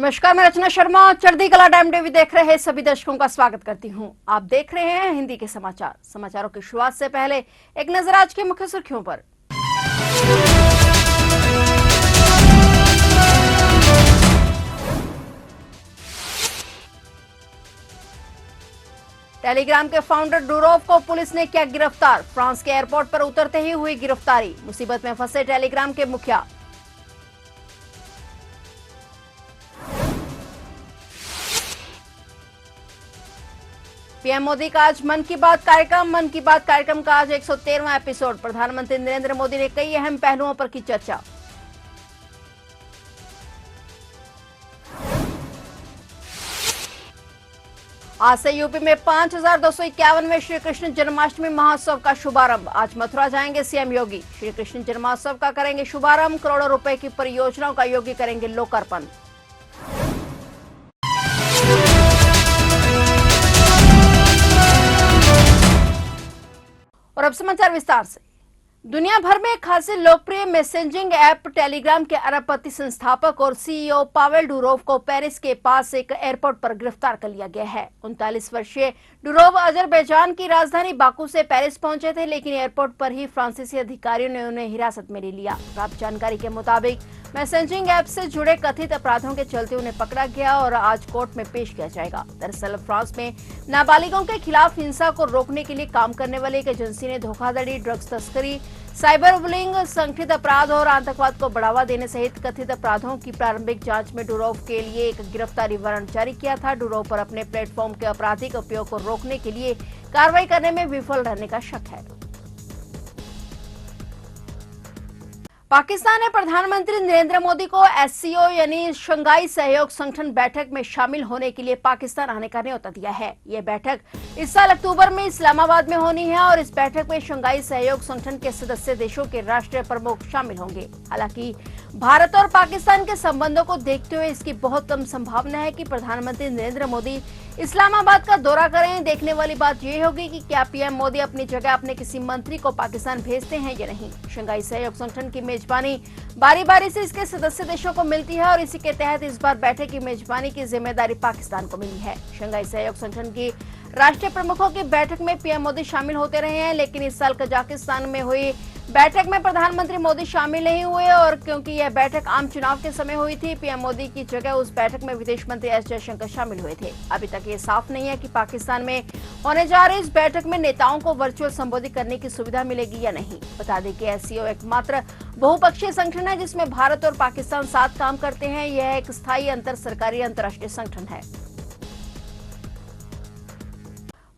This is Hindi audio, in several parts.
नमस्कार, मैं रचना शर्मा। चढ़ती कला टाइम टीवी देख रहे सभी दर्शकों का स्वागत करती हूं। आप देख रहे हैं हिंदी के समाचार। समाचारों की शुरुआत से पहले एक नजर आज की मुख्य सुर्खियों पर। टेलीग्राम के फाउंडर डुरोव को पुलिस ने किया गिरफ्तार। फ्रांस के एयरपोर्ट पर उतरते ही हुई गिरफ्तारी। मुसीबत में फंसे टेलीग्राम के मुखिया। पीएम मोदी का आज मन की बात कार्यक्रम का आज 113वां एपिसोड। प्रधानमंत्री नरेंद्र मोदी ने कई अहम पहलुओं पर की चर्चा। आज से यूपी में 5251वें श्री कृष्ण जन्माष्टमी महोत्सव का शुभारंभ। आज मथुरा जाएंगे सीएम योगी। श्री कृष्ण जन्मोत्सव का करेंगे शुभारंभ। करोड़ों रुपए की परियोजनाओं का योगी करेंगे लोकार्पण। और अब समाचार विस्तार से। दुनिया भर में खासी लोकप्रिय मैसेजिंग ऐप टेलीग्राम के अरबपति संस्थापक और सीईओ पावेल डुरोव को पेरिस के पास एक एयरपोर्ट पर गिरफ्तार कर लिया गया है। 39 वर्षीय डुरोव अजरबैजान की राजधानी बाकू से पेरिस पहुंचे थे, लेकिन एयरपोर्ट पर ही फ्रांसीसी अधिकारियों ने उन्हें हिरासत में ले लिया। प्राप्त जानकारी के मुताबिक मैसेजिंग ऐप से जुड़े कथित अपराधों के चलते उन्हें पकड़ा गया और आज कोर्ट में पेश किया जाएगा। दरअसल फ्रांस में नाबालिगों के खिलाफ हिंसा को रोकने के लिए काम करने वाली एक एजेंसी ने धोखाधड़ी, ड्रग्स तस्करी, साइबर बुलिंग, संगठित अपराध और आतंकवाद को बढ़ावा देने सहित कथित अपराधों की प्रारंभिक जांच में डुरोव के लिए एक गिरफ्तारी वारंट जारी किया था। डुरोव पर अपने प्लेटफॉर्म के आपराधिक उपयोग को रोकने के लिए कार्रवाई करने में विफल रहने का शक है। पाकिस्तान ने प्रधानमंत्री नरेंद्र मोदी को एससीओ यानी शंघाई सहयोग संगठन बैठक में शामिल होने के लिए पाकिस्तान आने का न्योता दिया है। यह बैठक इस साल अक्टूबर में इस्लामाबाद में होनी है और इस बैठक में शंघाई सहयोग संगठन के सदस्य देशों के राष्ट्रीय प्रमुख शामिल होंगे। हालांकि भारत और पाकिस्तान के संबंधों को देखते हुए इसकी बहुत कम संभावना है कि प्रधानमंत्री नरेंद्र मोदी इस्लामाबाद का दौरा करें। देखने वाली बात यह होगी कि क्या पीएम मोदी अपनी जगह अपने किसी मंत्री को पाकिस्तान भेजते हैं या नहीं। शंघाई सहयोग संगठन की मेजबानी बारी बारी से इसके सदस्य देशों को मिलती है और इसी के तहत इस बार बैठक की मेजबानी की जिम्मेदारी पाकिस्तान को मिली है। शंघाई सहयोग संगठन की राष्ट्रीय प्रमुखों की बैठक में पीएम मोदी शामिल होते रहे हैं, लेकिन इस साल कजाकिस्तान में हुई बैठक में प्रधानमंत्री मोदी शामिल नहीं हुए और क्योंकि यह बैठक आम चुनाव के समय हुई थी, पीएम मोदी की जगह उस बैठक में विदेश मंत्री एस जयशंकर शामिल हुए थे। अभी तक ये साफ नहीं है कि पाकिस्तान में होने जा रही इस बैठक में नेताओं को वर्चुअल संबोधित करने की सुविधा मिलेगी या नहीं। बता दें कि एससीओ एकमात्र बहुपक्षीय संगठन है जिसमें भारत और पाकिस्तान साथ काम करते हैं। यह एक स्थायी अंतर सरकारी अंतर्राष्ट्रीय संगठन है।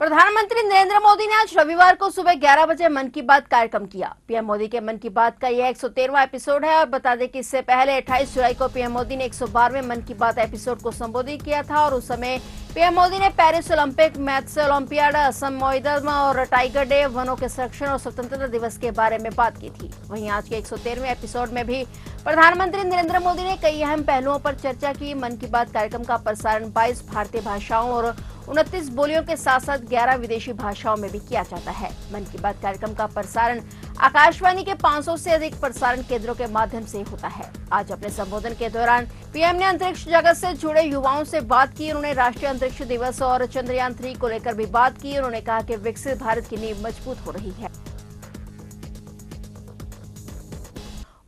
प्रधानमंत्री नरेंद्र मोदी ने आज रविवार को सुबह 11 बजे मन की बात कार्यक्रम किया। पीएम मोदी के मन की बात का यह 113वां एपिसोड है और बता दें कि इससे पहले 28 जुलाई को पीएम मोदी ने 112वें मन की बात एपिसोड को संबोधित किया था और उस समय पीएम मोदी ने Paris Olympic, maths Olympiad, Assam Moidams और टाइगर डे, वनों के संरक्षण और स्वतंत्रता दिवस के बारे में बात की थी। वहीं आज के 113वें एपिसोड में भी प्रधानमंत्री नरेंद्र मोदी ने कई अहम पहलुओं पर चर्चा की। मन की बात कार्यक्रम का प्रसारण 22 भारतीय भाषाओं और 29 बोलियों के साथ साथ 11 विदेशी भाषाओं में भी किया जाता है। मन की बात कार्यक्रम का प्रसारण आकाशवाणी के 500 से अधिक प्रसारण केंद्रों के माध्यम से होता है। आज अपने संबोधन के दौरान पीएम ने अंतरिक्ष जगत से जुड़े युवाओं से बात की। उन्होंने राष्ट्रीय अंतरिक्ष दिवस और चंद्रयान 3 को लेकर भी बात की। उन्होंने कहा कि विकसित भारत की नींव मजबूत हो रही है।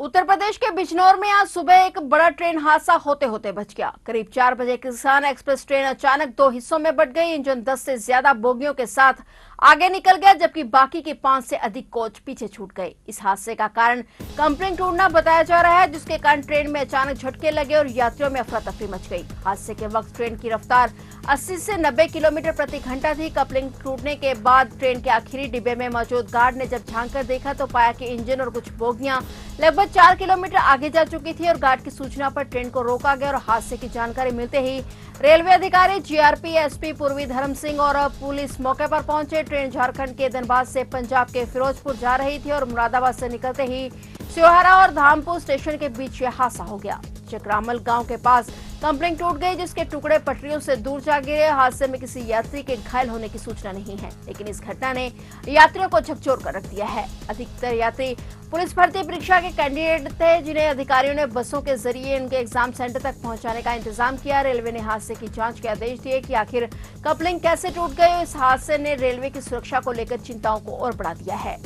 उत्तर प्रदेश के बिजनौर में आज सुबह एक बड़ा ट्रेन हादसा होते होते बच गया। करीब 4 बजे किसान एक्सप्रेस ट्रेन अचानक 2 हिस्सों में बंट गई। इंजन 10 से ज्यादा बोगियों के साथ आगे निकल गया, जबकि बाकी के 5 से अधिक कोच पीछे छूट गए। इस हादसे का कारण कंपलिंग टूटना बताया जा रहा है, जिसके कारण ट्रेन में अचानक झटके लगे और यात्रियों में अफरा तफरी मच गई। हादसे के वक्त ट्रेन की रफ्तार 80 से 90 किलोमीटर प्रति घंटा थी। कपलिंग टूटने के बाद ट्रेन के आखिरी डिब्बे में मौजूद गार्ड ने जब झांक कर देखा तो पाया कि इंजन और कुछ बोगियां लगभग 4 किलोमीटर आगे जा चुकी थी और गार्ड की सूचना पर ट्रेन को रोका गया और हादसे की जानकारी मिलते ही रेलवे अधिकारी, जीआरपी, एसपी पूर्वी धर्म सिंह और पुलिस मौके पर पहुंचे। ट्रेन झारखंड के धनबाद से पंजाब के फिरोजपुर जा रही थी और मुरादाबाद से निकलते ही सियोहारा और धामपुर स्टेशन के बीच यह हादसा हो गया। चक्रामल गांव के पास कंपलिंग टूट गई, जिसके टुकड़े पटरियों से दूर जा गिरे। हादसे में किसी यात्री के घायल होने की सूचना नहीं है, लेकिन इस घटना ने यात्रियों को झकझोर कर रख दिया है। अधिकतर यात्री पुलिस भर्ती परीक्षा के कैंडिडेट थे, जिन्हें अधिकारियों ने बसों के जरिए उनके एग्जाम सेंटर तक पहुंचाने का इंतजाम किया। रेलवे ने हादसे की जांच के आदेश दिए कि आखिर कपलिंग कैसे टूट गई। इस हादसे ने रेलवे की सुरक्षा को लेकर चिंताओं को और बढ़ा दिया है।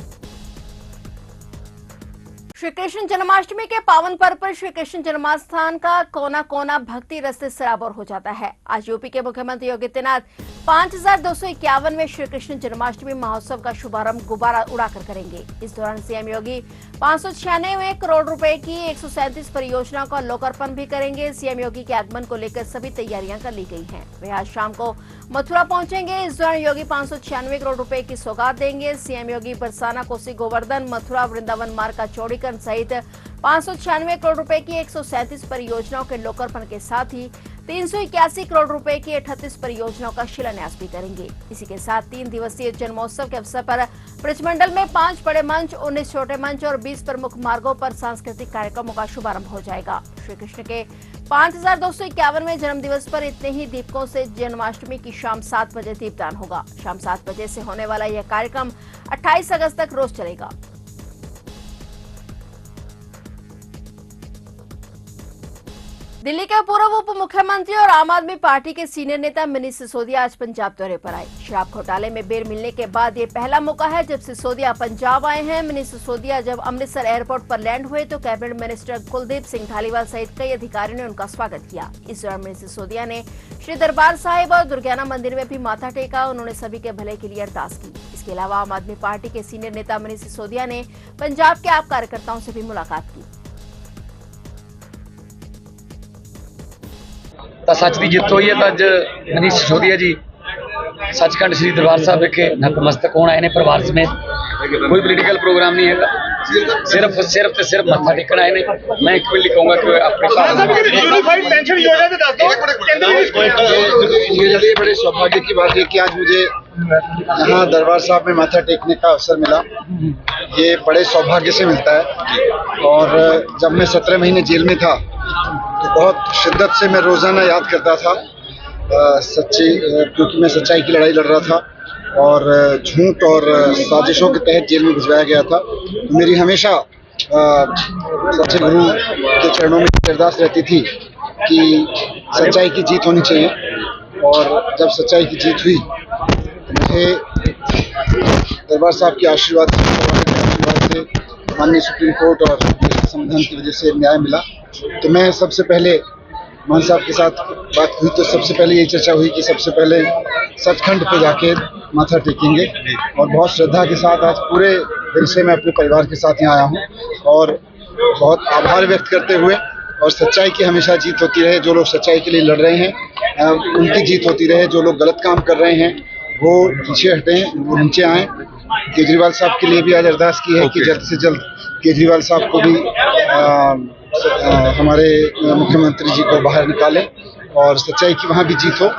श्री कृष्ण जन्माष्टमी के पावन पर्व पर श्री कृष्ण जन्मस्थान का कोना कोना भक्ति रस से सराबोर हो जाता है। आज यूपी के मुख्यमंत्री योगी आदित्यनाथ 5251वें श्री कृष्ण जन्माष्टमी महोत्सव का शुभारंभ गुब्बारा उड़ाकर करेंगे। इस दौरान सीएम योगी 596 करोड़ रुपए की 137 परियोजनाओं का लोकार्पण भी करेंगे। सीएम योगी के आगमन को लेकर सभी तैयारियां कर ली गई हैं। वे आज शाम को मथुरा पहुंचेंगे। इस दौरान योगी 596 करोड़ रुपए की सौगात देंगे। सीएम योगी बरसाना, कोसी गोवर्धन, मथुरा वृंदावन मार्ग का चौड़ीकरण सहित 596 करोड़ रुपए की 137 परियोजनाओं के लोकार्पण के साथ ही 381 करोड़ रुपए की 38 परियोजनाओं का शिलान्यास भी करेंगे। इसी के साथ 3 दिवसीय जन्मोत्सव के अवसर पर ब्रजमंडल में 5 बड़े मंच, 19 छोटे मंच और 20 प्रमुख मार्गों पर सांस्कृतिक कार्यक्रमों का शुभारंभ हो जाएगा। श्री कृष्ण के 5251वें जन्म दिवस पर इतने ही दीपकों से जन्माष्टमी की शाम 7 बजे दीपदान होगा। शाम 7 बजे से होने वाला यह कार्यक्रम 28 अगस्त तक रोज चलेगा। दिल्ली के पूर्व उप मुख्यमंत्री और आम आदमी पार्टी के सीनियर नेता मनीष सिसोदिया आज पंजाब दौरे पर आए। शराब घोटाले में बेल मिलने के बाद ये पहला मौका है जब सिसोदिया पंजाब आए हैं। मनीष सिसोदिया जब अमृतसर एयरपोर्ट पर लैंड हुए तो कैबिनेट मिनिस्टर कुलदीप सिंह धालीवाल सहित कई अधिकारियों ने उनका स्वागत किया। इस दौरान मनीष सिसोदिया ने श्री दरबार साहिब और दुर्गाना मंदिर में भी माथा टेका। उन्होंने सभी के भले के लिए अरदास की। इसके अलावा आम आदमी पार्टी के सीनियर नेता मनीष सिसोदिया ने पंजाब के आप कार्यकर्ताओं से भी मुलाकात की। सच की जित हुई है तो अज मनीष सिसोदिया जी सचखंड श्री दरबार साहब विखे नतमस्तक होने आए ने परिवार समेत। कोई पोलीटिकल प्रोग्राम नहीं है, सिर्फ मत्था टेकन आए ने। मैं एक भी कहूँगा कि मेरे लिए बड़े सौभाग्य की बात है कि आज मुझे यहाँ दरबार साहब में माथा टेकने का अवसर मिला। ये बड़े सौभाग्य से मिलता है। और जब मैं 17 महीने जेल में था तो बहुत शिद्दत से मैं रोजाना याद करता था क्योंकि मैं सच्चाई की लड़ाई लड़ रहा था और झूठ और साजिशों के तहत जेल में भिजवाया गया था। तो मेरी हमेशा सच्चे गुरु के चरणों में अरदास रहती थी कि सच्चाई की जीत होनी चाहिए। और जब सच्चाई की जीत हुई तो मुझे दरबार साहब के आशीर्वाद से माननीय सुप्रीम कोर्ट और संविधान की वजह से न्याय मिला। तो मैं सबसे पहले मान साहब के साथ बात हुई तो सबसे पहले यही चर्चा हुई कि सबसे पहले सचखंड पे जाके माथा टेकेंगे। और बहुत श्रद्धा के साथ आज पूरे दिल से मैं अपने परिवार के साथ यहाँ आया हूँ और बहुत आभार व्यक्त करते हुए, और सच्चाई की हमेशा जीत होती रहे। जो लोग सच्चाई के लिए लड़ रहे हैं उनकी जीत होती रहे। जो लोग गलत काम कर रहे हैं वो पीछे हटें, वो नीचे आएँ। केजरीवाल साहब के लिए भी आज अरदास की है कि जल्द से जल्द केजरीवाल साहब को भी हमारे मुख्यमंत्री जी को बाहर निकालें और सच्चाई की वहां भी जीत हो।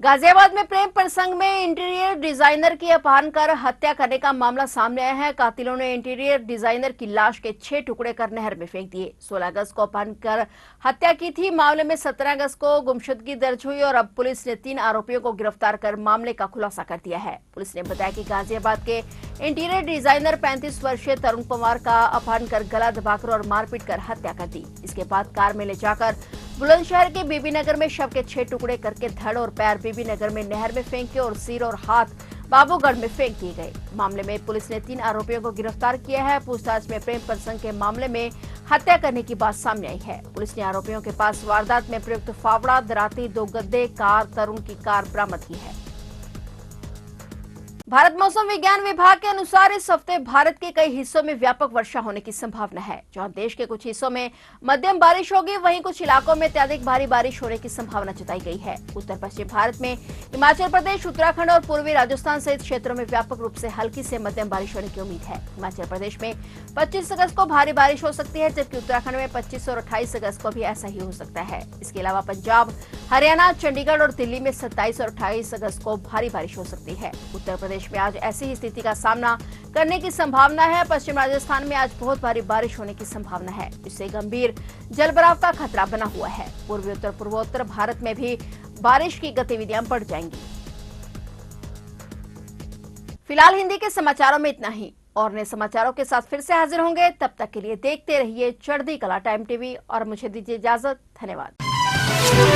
गाजियाबाद में प्रेम प्रसंग में इंटीरियर डिजाइनर की अपहरण कर हत्या करने का मामला सामने आया है। कातिलों ने इंटीरियर डिजाइनर की लाश के 6 टुकड़े कर नहर में फेंक दिए। 16 अगस्त को अपहरण कर हत्या की थी। मामले में 17 अगस्त को गुमशुदगी दर्ज हुई और अब पुलिस ने 3 आरोपियों को गिरफ्तार कर मामले का खुलासा कर दिया है। पुलिस ने बताया कि गाजियाबाद के इंटीरियर डिजाइनर 35 वर्षीय तरुण पवार का अपहरण कर गला दबाकर और मारपीट कर हत्या कर दी। इसके बाद कार में ले जाकर बुलंदशहर के बीबी नगर में शव के 6 टुकड़े करके धड़ और पैर बीबी नगर में नहर में फेंके और सिर और हाथ बाबूगढ़ में फेंक दिए गए। मामले में पुलिस ने 3 आरोपियों को गिरफ्तार किया है। पूछताछ में प्रेम प्रसंग के मामले में हत्या करने की बात सामने आई है। पुलिस ने आरोपियों के पास वारदात में प्रयुक्त फावड़ा, दराती, 2 गद्दे, कार, तरुण की कार बरामद की है। भारत मौसम विज्ञान विभाग के अनुसार इस हफ्ते भारत के कई हिस्सों में व्यापक वर्षा होने की संभावना है। जहां देश के कुछ हिस्सों में मध्यम बारिश होगी, वहीं कुछ इलाकों में अत्यधिक भारी बारिश होने की संभावना जताई गई है। उत्तर पश्चिम भारत में हिमाचल प्रदेश, उत्तराखंड और पूर्वी राजस्थान सहित क्षेत्रों में व्यापक रूप से हल्की से मध्यम बारिश होने की उम्मीद है। हिमाचल प्रदेश में 25 अगस्त को भारी बारिश हो सकती है, जबकि उत्तराखंड में 25 और 28 अगस्त को भी ऐसा ही हो सकता है। इसके अलावा पंजाब, हरियाणा, चंडीगढ़ और दिल्ली में 27 और 28 अगस्त को भारी बारिश हो सकती है। उत्तर प्रदेश में आज ऐसी ही स्थिति का सामना करने की संभावना है। पश्चिम राजस्थान में आज बहुत भारी बारिश होने की संभावना है, इससे गंभीर जलभराव का खतरा बना हुआ है। पूर्वी उत्तर पूर्वोत्तर भारत में भी बारिश की गतिविधियां बढ़ जाएंगी। फिलहाल हिंदी के समाचारों में इतना ही। और नए समाचारों के साथ फिर से हाजिर होंगे। तब तक के लिए देखते रहिए चढ़ती कला टाइम टीवी और मुझे दीजिए इजाजत। धन्यवाद।